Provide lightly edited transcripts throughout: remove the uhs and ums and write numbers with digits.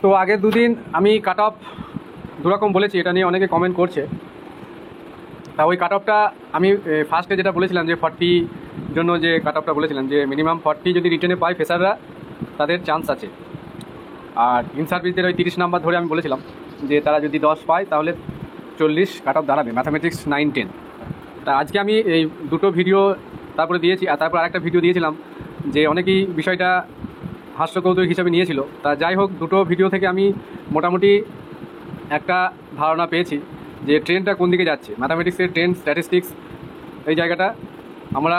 তো আগের দুদিন আমি কাট অফ দুরকম বলেছি, এটা নিয়ে অনেকে কমেন্ট করছে। তা ওই কাট অফটা আমি ফার্স্টে যেটা বলেছিলাম যে 40 জন্য যে কাট অফটা বলেছিলাম যে মিনিমাম 40 যদি রিটেনে পায় ফ্রেশাররা তাদের চান্স আছে। আর ইন সার্ভিসদের ওই 30 নাম্বার ধরে আমি বলেছিলাম যে তারা যদি 10 পায় তাহলে 40 কাট অফ দাঁড়াবে ম্যাথামেটিক্স 9-10। তা আজকে আমি এই দুটো ভিডিও তারপরে দিয়েছি, আর তারপর আরেকটা ভিডিও দিয়েছিলাম যে অনেকেই বিষয়টা হাস্যকৌতুক হিসাবে নিয়েছিল। তা যাই হোক, দুটো ভিডিও থেকে আমি মোটামুটি একটা ধারণা পেয়েছি যে ট্রেনটা কোন দিকে যাচ্ছে। ম্যাথামেটিক্সের ট্রেন, স্ট্যাটিস্টিক্স এই জায়গাটা আমরা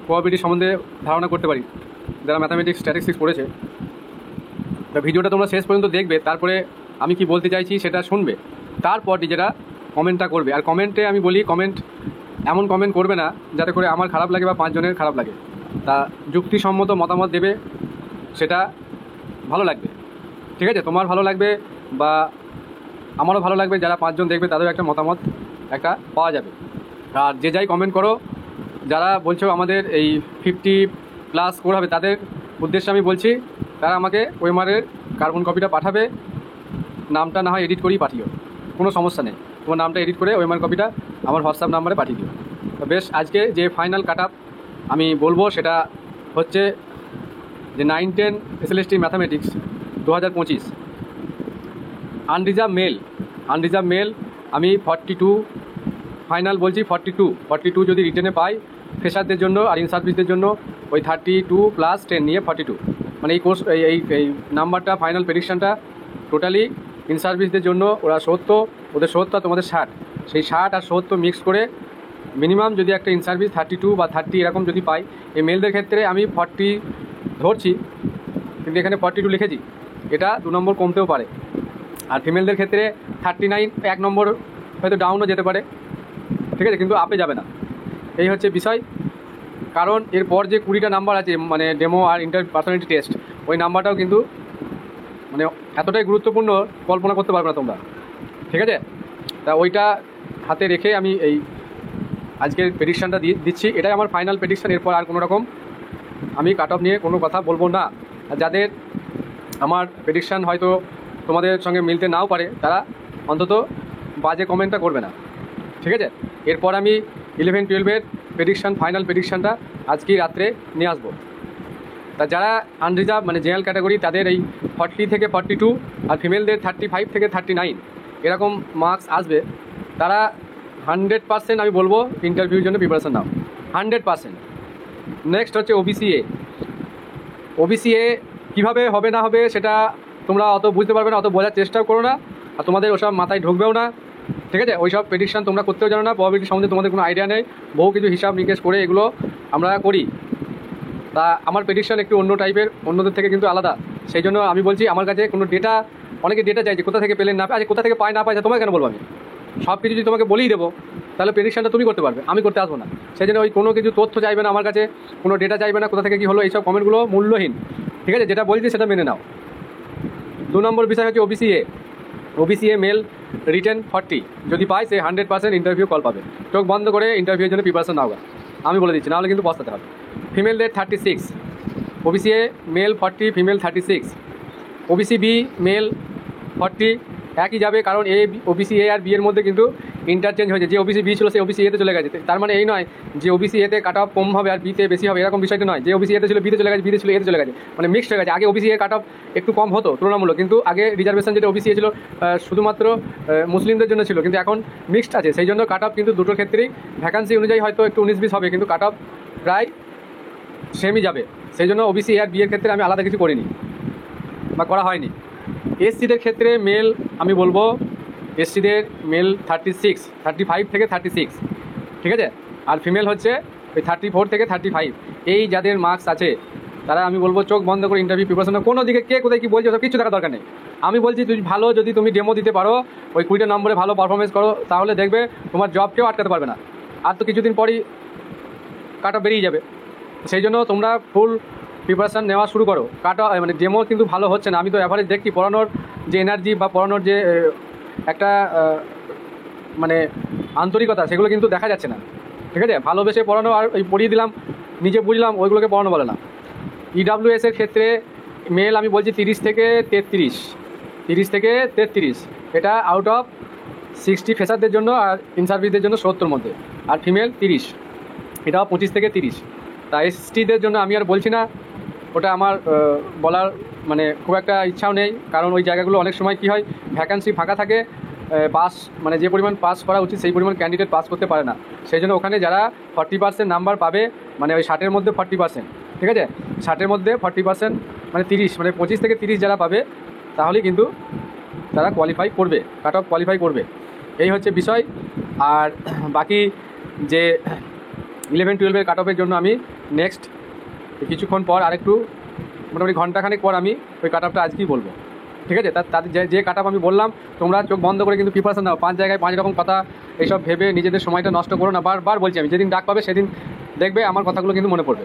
প্রবাবিলিটি সম্বন্ধে ধারণা করতে পারি যারা ম্যাথামেটিক্স স্ট্যাটিস্টিক্স পড়েছে। তা ভিডিওটা তোমরা শেষ পর্যন্ত দেখবে, তারপরে আমি কি বলতে চাইছি সেটা শুনবে, তারপর নিজেরা কমেন্টটা করবে। আর কমেন্টে আমি বলি, এমন কমেন্ট করবে না যাতে করে আমার খারাপ লাগে বা 5 জনের খারাপ লাগে। তা যুক্তিসম্মত মতামত দেবে, সেটা ভালো লাগবে। ঠিক আছে, তোমার ভালো লাগবে বা আমারও ভালো লাগবে, যারা 5 জন দেখবে তাদেরও একটা মতামত একটা পাওয়া যাবে। আর যে যাই কমেন্ট করো, যারা বলছো আমাদের এই 50+ স্কোর হবে, তাদের উদ্দেশ্যে আমি বলছি তারা আমাকে ওএমআরের কার্বন কপিটা পাঠাবে। নামটা না হয় এডিট করেই পাঠিও, কোনো সমস্যা নেই। তোমার নামটা এডিট করে ওএমআর কপিটা আমার হোয়াটসঅ্যাপ নাম্বারে পাঠিয়ে দিও। তো বেশ, আজকে যে ফাইনাল কাট আপ আমি বলবো সেটা হচ্ছে যে 9-10 এসএলএসটি ম্যাথামেটিক্স 2025 আনরিজার্ভ মেল আমি 42 ফাইনাল বলছি। 42 যদি রিটেনে পাই ফ্রেশারদের জন্য, আর ইন সার্ভিসদের জন্য ওই 32+10 নিয়ে 42। মানে এই কোর্স এই নাম্বারটা ফাইনাল প্রেডিকশানটা টোটালি ইন সার্ভিসদের জন্য ওরা 70, ওদের 70, তোমাদের 60, সেই 60 আর 70 মিক্স করে মিনিমাম যদি একটা ইন সার্ভিস 32 বা 30 এরকম যদি পাই। এই মেলদের ক্ষেত্রে আমি 40 ধরছি, কিন্তু এখানে 42 লিখেছি, এটা 2 নম্বর কমতেও পারে। আর ফিমেলদের ক্ষেত্রে 39, 1 নম্বর হয়তো ডাউনও যেতে পারে, ঠিক আছে, কিন্তু আপে যাবে না। এই হচ্ছে বিষয়। কারণ এরপর যে 20টা নাম্বার আছে, মানে ডেমো আর পার্সোনালিটি টেস্ট, ওই নাম্বারটাও কিন্তু মানে এতটাই গুরুত্বপূর্ণ কল্পনা করতে পারবে না তোমরা, ঠিক আছে। তা ওইটা হাতে রেখে আমি এই আজকের প্রেডিকশানটা দিচ্ছি। এটাই আমার ফাইনাল প্রেডিকশান। এরপর আর কোনো রকম আমি কাট অফ নিয়ে কোনো কথা বলবো না। আর যাদের আমার প্রেডিকশান হয়তো তোমাদের সঙ্গে মিলতে নাও পারে, তারা অন্তত বাজে কমেন্টটা করবে না, ঠিক আছে। এরপর আমি 11-12-এর প্রেডিকশান, ফাইনাল প্রেডিকশানটা আজকেই রাত্রে নিয়ে আসবো। তা যারা আনরিজার্ভ মানে জেনারেল ক্যাটাগরি, তাদের এই 40 থেকে 42, আর ফিমেলদের 35 থেকে 39 এরকম মার্কস আসবে। তারা 100% আমি বলবো ইন্টারভিউর জন্য প্রিপারেশান নাও, 100%। নেক্সট হচ্ছে ওবিসিএ কীভাবে হবে না হবে সেটা তোমরা অত বুঝতে পারবে না, অত বোঝার চেষ্টাও করো না, আর তোমাদের ওসব মাথায় ঢুকবেও না, ঠিক আছে। ওইসব প্রেডিকশান তোমরা করতেও জানো না, প্রবাবিলিটি সম্বন্ধে তোমাদের কোনো আইডিয়া নেই। বহু কিছু হিসাব নিকেশ করে এগুলো আমরা করি। তা আমার প্রেডিকশান একটু অন্য টাইপের, অন্যদের থেকে কিন্তু আলাদা। সেই জন্য আমি বলছি, আমার কাছে কোনো ডেটা, অনেকে ডেটা চাই যে কোথা থেকে পেলেন না পায়, কোথা থেকে পায় না পায় তোমাকে কেন বলবো আমি? সব কিছু যদি তোমাকে বলেই দেবো তাহলে প্রেডিকশানটা তুমি করতে পারবে, আমি করতে আসবো না। সেই জন্য ওই কোনো কিছু তথ্য চাইবে না আমার কাছে, কোনো ডেটা চাইবে না, কোথা থেকে কী হলো, এইসব কমেন্টগুলো মূল্যহীন, ঠিক আছে। যেটা বলছি সেটা মেনে নাও। 2 নম্বর বিষয় হচ্ছে ওবিসিএ মেল রিটেন 40 যদি পায়, সে 100% ইন্টারভিউ কল পাবে। চোখ বন্ধ করে ইন্টারভিউর জন্য প্রিপারেশন নাও, আমি বলে দিচ্ছি, নাহলে কিন্তু পস্তাতে হবে। ফিমেলদের 36, OBC A male 40, female 36, OBC B male 40 একই যাবে। কারণ ওবিসি এ আর বি এর মধ্যে কিন্তু ইন্টারচেঞ্জ হয়েছে। যে ওবিসি বি ছিল সে ওবিসি এতে চলে গেছে। তার মানে এই নয় যে ওবিসি এতে কাট অফ কম হবে আর বিতে বেশি হবে, এরকম বিষয়টা নয়। যে ওবিসি এতে ছিল বিতে চলে গেছে, বিতে ছিল এতে চলে গেছে, মানে মিক্সড হয়ে গেছে। আগে ওবিসি এর কাট অফ একটু কম হতো তুলনামূলক, কিন্তু আগে রিজার্ভেশন যেটা ওবিসি এ ছিল শুধুমাত্র মুসলিমদের জন্য ছিল, কিন্তু এখন মিক্সড আছে। সেই জন্য কাট অফ কিন্তু দুটোর ক্ষেত্রেই ভ্যাকান্সি অনুযায়ী হয়তো একটু 19-20 হবে, কিন্তু কাট অফ প্রায় সেমই যাবে। সেই জন্য ওবিসি এ আর বি এর ক্ষেত্রে আমি আলাদা কিছু করিনি বা করা হয়নি। এসসিদের ক্ষেত্রে মেল আমি বলবো, এসসিদের মেল 35 থেকে 36, ঠিক আছে। আর ফিমেল হচ্ছে ওই 34 থেকে 35। এই যাদের মার্কস আছে তারা আমি বলবো চোখ বন্ধ করে ইন্টারভিউ প্রিপারেশন, কোনো দিকে কে কোথায় কী বলছে সব কিছু দেখার দরকার নেই। আমি বলছি তুই ভালো, যদি তুমি ডেমো দিতে পারো, ওই 20টা নম্বরে ভালো পারফরমেন্স করো, তাহলে দেখবে তোমার জব কেউ আটকাতে পারবে না। আর তো কিছুদিন পরই কাট অফ বেরিয়ে যাবে। সেই জন্য তোমরা ফুল প্রিপারেশান নেওয়া শুরু করো। কাট অফ মানে ডেমো কিন্তু ভালো হচ্ছে না, আমি তো অ্যাভারেজ দেখছি। পড়ানোর যে এনার্জি বা পড়ানোর যে একটা মানে আন্তরিকতা, সেগুলো কিন্তু দেখা যাচ্ছে না, ঠিক আছে। ভালোবেসে পড়ানো আর ওই পড়িয়ে দিলাম, নিজে বুঝলাম, ওইগুলোকে পড়ানো বলে না। ইডাব্লিউএস এর ক্ষেত্রে মেল আমি বলছি 30 থেকে 33, 30 থেকে 33, এটা আউট অফ 60 ফ্রেশারদের জন্য, আর ইন সার্ভিসদের জন্য 70 মধ্যে, আর ফিমেল 30, এটা 25 থেকে 30। তা এসটিদের জন্য আমি আর বলছি না, ওটা আমার বলার মানে খুব একটা ইচ্ছাও নেই, কারণ ওই জায়গাগুলো অনেক সময় কী হয়, ভ্যাকান্সি ফাঁকা থাকে, পাস মানে যে পরিমাণ পাস করা উচিত সেই পরিমাণ ক্যান্ডিডেট পাস করতে পারে না। সেই জন্য ওখানে যারা 40% নাম্বার পাবে, মানে ওই 60-এর মধ্যে 40%, ঠিক আছে, 60-এর মধ্যে 40% মানে 30, মানে 25 থেকে 30 যারা পাবে তাহলেই কিন্তু তারা কোয়ালিফাই করবে, কাট অফ কোয়ালিফাই করবে, এই হচ্ছে বিষয়। আর বাকি যে 11-12-এর কাট অফের জন্য আমি নেক্সট কিছুক্ষণ পর আরেকটু মোটামুটি ঘন্টাখানেক পর আমি ওই কাট অফটা আজকেই বলবো, ঠিক আছে। তাদের যে কাট অফ আমি বললাম, তোমরা চোখ বন্ধ করে কিন্তু প্রিপারেশন নাও, 5 জায়গায় 5 রকম কথা এইসব ভেবে নিজেদের সময়টা নষ্ট করো না। বারবার বলছি আমি, যেদিন ডাক পাবে সেদিন দেখবে আমার কথাগুলো কিন্তু মনে পড়বে,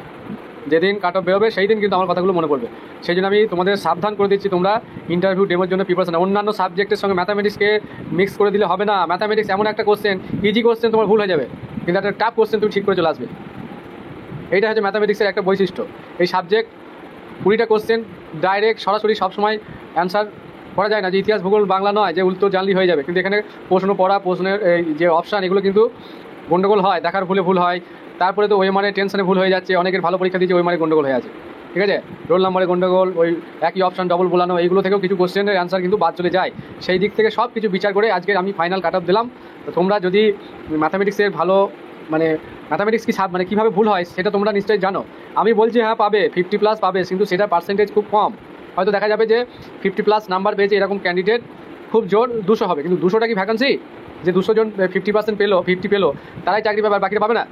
যেদিন কাট অফ বেরোবে সেই দিন কিন্তু আমার কথাগুলো মনে পড়বে। সেই জন্য আমি তোমাদের সাবধান করে দিচ্ছি, তোমরা ইন্টারভিউ ডেমোর জন্য প্রিপারেশন, অন্যান্য সাবজেক্টের সঙ্গে ম্যাথামেটিক্সকে মিক্স করে দিলে হবে না। ম্যাথামেটিক্স এমন একটা কোশ্চেন, ইজি কোশ্চেন তোমার ভুল হয়ে যাবে, কিন্তু একটা টাফ কোশ্চেন তুমি ঠিক করে চলে আসবে। এইটা হচ্ছে ম্যাথামেটিক্সের একটা বৈশিষ্ট্য। এই সাবজেক্ট 20টা কোশ্চেন ডাইরেক্ট সরাসরি সবসময় অ্যান্সার করা যায় না, যে ইতিহাস ভূগোল বাংলা নয় যে উত্তর জানলেই হয়ে যাবে, কিন্তু এখানে প্রশ্ন পড়া, প্রশ্নের এই যে অপশান, এগুলো কিন্তু গণ্ডগোল হয়, দেখার ভুল হয়। তারপরে তো ওএমআরে টেনশনে ভুল হয়ে যাচ্ছে, অনেকের ভালো পরীক্ষা দিয়েছে ওএমআরে গণ্ডগোল হয়ে আছে, ঠিক আছে, রোল নাম্বারে গণ্ডগোল, ওই একই অপশান ডবল বোলানো, এইগুলো থেকেও কিছু কোশ্চেনের অ্যান্সার কিন্তু বাদ চলে যায়। সেই দিক থেকে সব কিছু বিচার করে আজকে আমি ফাইনাল কাট অফ দিলাম। তো তোমরা যদি ম্যাথামেটিক্সের ভালো মানে ম্যাথামেটিক্স কি মানে কীভাবে ভুল হয় সেটা তোমরা নিশ্চয়ই জানো। আমি বলছি হ্যাঁ পাবে, 50+ পাবে, কিন্তু সেটা পার্সেন্টেজ খুব কম। হয়তো দেখা যাবে যে 50+ নাম্বার পেয়েছে এরকম ক্যান্ডিডেট খুব জোর 200 হবে, কিন্তু 200টা কি ভ্যাকান্সি? যে 200 জন 50% পেলো, 50 পেলো, তারাই চাকরি পাবে, আর বাকিরা পাবে না?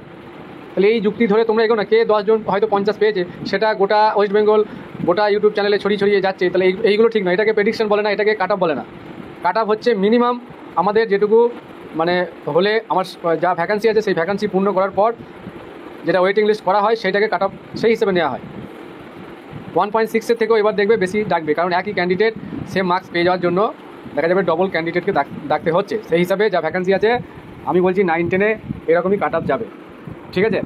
তাহলে এই যুক্তি ধরে তোমরা এগো না, কে 10 জন হয়তো 50 পেয়েছে, সেটা গোটা ওয়েস্ট বেঙ্গল গোটা ইউটিউব চ্যানেলে ছড়িয়ে যাচ্ছে, তাহলে এইগুলো ঠিক নয়। এটাকে প্রেডিকশন বলে না, এটাকে কাট অফ বলে না। কাট অফ হচ্ছে মিনিমাম আমাদের যেটুকু মানে হলে আমার যা ভ্যাকান্সি আছে সেই ভ্যাকান্সি পূর্ণ করার পর যেটা ওয়েটিং লিস্ট করা হয় সেইটাকে কাট অফ সেই হিসেবে নেওয়া হয়। 1.6-এর থেকেও এবার দেখবে বেশি ডাকবে, কারণ একই ক্যান্ডিডেট সেম মার্কস পেয়ে যাওয়ার জন্য দেখা যাবে ডবল ক্যান্ডিডেটকে ডাকতে হচ্ছে। সেই হিসাবে যা ভ্যাকান্সি আছে আমি বলছি 9-10-এ এরকমই কাট অফ যাবে, ঠিক আছে।